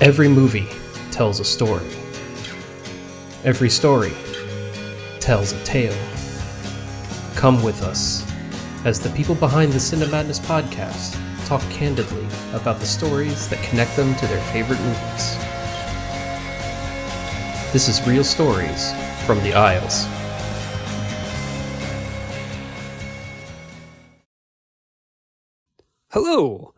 Every movie tells a story. Every story tells a tale. Come with us as the people behind the Cinemadness podcast talk candidly about the stories that connect them to their favorite movies. This is Real Stories from the Aisles. Hello,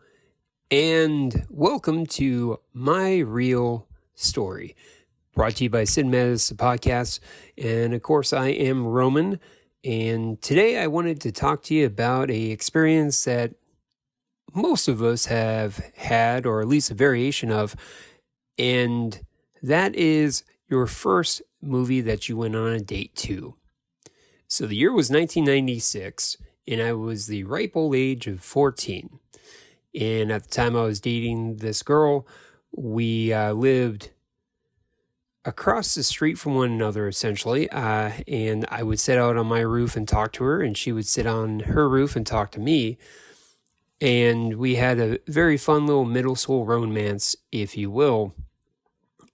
and welcome to My Real Story, brought to you by Cinemadness, the podcast. And of course, I am Roman, and today I wanted to talk to you about an experience that most of us have had, or at least a variation of, and that is your first movie that you went on a date to. So the year was 1996, and I was the ripe old age of 14. And at the time I was dating this girl, we lived across the street from one another, essentially. And I would sit out on my roof and talk to her, and she would sit on her roof and talk to me. And we had a very fun little middle school romance, if you will.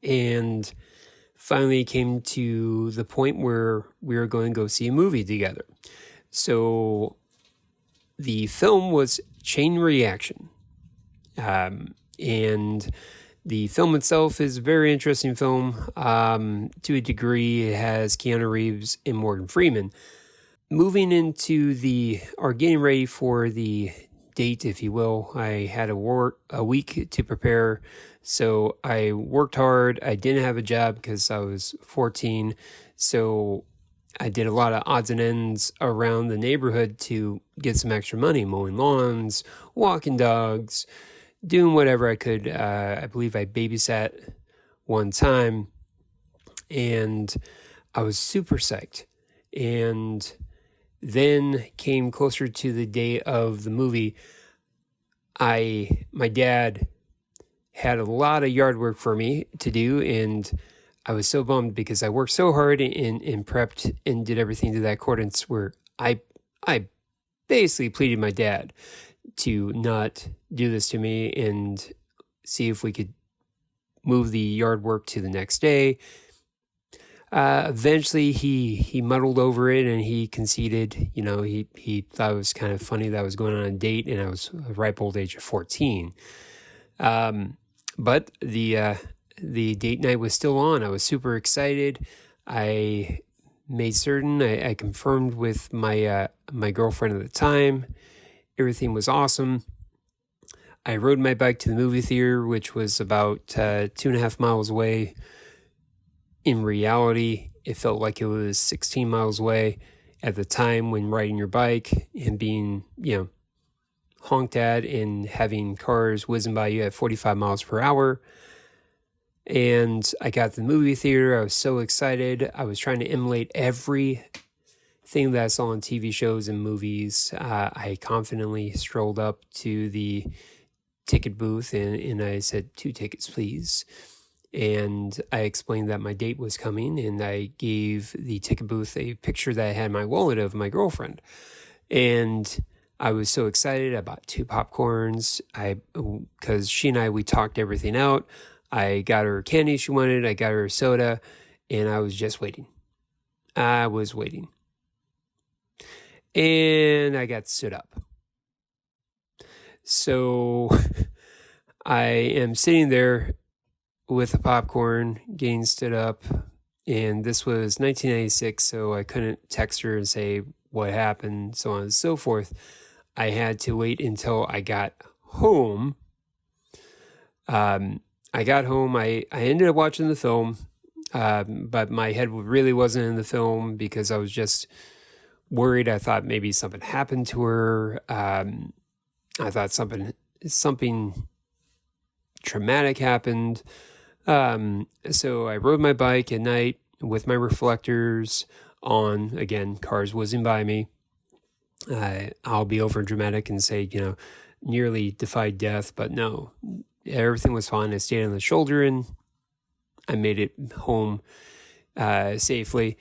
And finally came to the point where we were going to go see a movie together. So the film was Chain Reaction. And the film itself is a very interesting film. To a degree, it has Keanu Reeves and Morgan Freeman. Moving into or getting ready for the date, if you will, I had a week to prepare. So I worked hard. I didn't have a job because I was 14. So I did a lot of odds and ends around the neighborhood to get some extra money, mowing lawns, walking dogs, doing whatever I could. I believe I babysat one time, and I was super psyched. And then came closer to the day of the movie. My dad had a lot of yard work for me to do, and I was so bummed because I worked so hard and prepped and did everything to that accordance where I basically pleaded my dad to not do this to me and see if we could move the yard work to the next day. Eventually he muddled over it and he conceded. You know, he thought it was kind of funny that I was going on a date and I was a ripe old age of 14. But the date night was still on. I was super excited. I made certain I confirmed with my girlfriend at the time. Everything was awesome. I rode my bike to the movie theater, which was about 2.5 miles away. In reality, it felt like it was 16 miles away at the time when riding your bike and being, honked at and having cars whizzing by you at 45 miles per hour. And I got to the movie theater. I was so excited. I was trying to emulate everything that I saw on TV shows and movies. I confidently strolled up to the ticket booth and I said, 2 tickets, please. And I explained that my date was coming, and I gave the ticket booth a picture that I had in my wallet of my girlfriend. And I was so excited. I bought 2 popcorns. Because she and I, we talked everything out. I got her candy she wanted. I got her a soda, and I was just waiting. I was waiting. And I got stood up. So I am sitting there with the popcorn, getting stood up. And this was 1996, so I couldn't text her and say what happened, so on and so forth. I had to wait until I got home. I got home. I ended up watching the film, but my head really wasn't in the film because I was just worried. I thought maybe something happened to her. I thought something traumatic happened. So I rode my bike at night with my reflectors on, again, cars whizzing by me. I'll be over dramatic and say, nearly defied death, but no, everything was fine. I stayed on the shoulder and I made it home safely.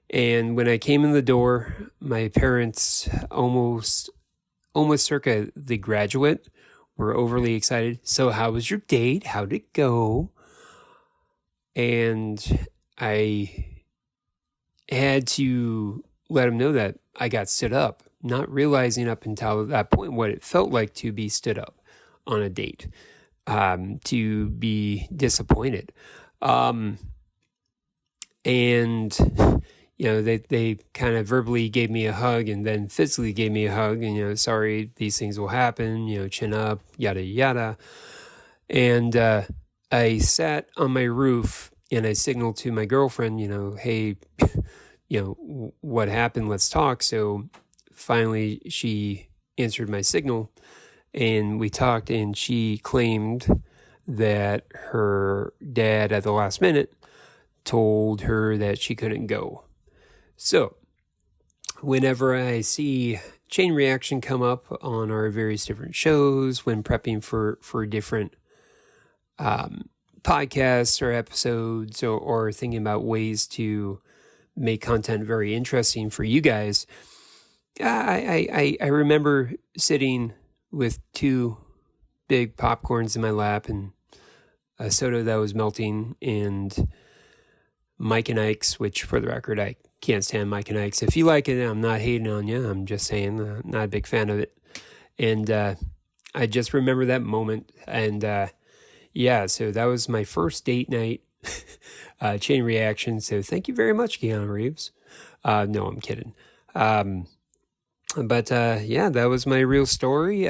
And when I came in the door, my parents almost circa The Graduate, were overly excited. So how was your date? How'd it go? And I had to let him know that I got stood up, not realizing up until that point what it felt like to be stood up on a date, to be disappointed. And, they kind of verbally gave me a hug and then physically gave me a hug and, sorry, these things will happen, chin up, yada, yada. And I sat on my roof and I signaled to my girlfriend, hey, what happened? Let's talk. So finally she answered my signal and we talked, and she claimed that her dad at the last minute told her that she couldn't go. So whenever I see chain reaction come up on our various different shows, when prepping for different podcasts or episodes, or thinking about ways to make content very interesting for you guys, I remember sitting with 2 big popcorns in my lap and a soda that was melting, and Mike and Ike's, which for the record, I can't stand Mike and Ike's. If you like it, I'm not hating on you. I'm just saying, not a big fan of it. And I just remember that moment. And so that was my first date night chain reaction. So thank you very much, Keanu Reeves. No, I'm kidding. But that was my real story.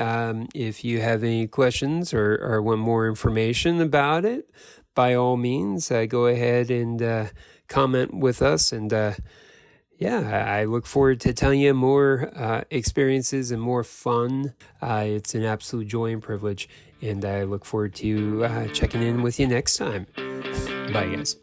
If you have any questions or want more information about it, by all means, go ahead and comment with us. And I look forward to telling you more experiences and more fun. It's an absolute joy and privilege. And I look forward to checking in with you next time. Bye, guys.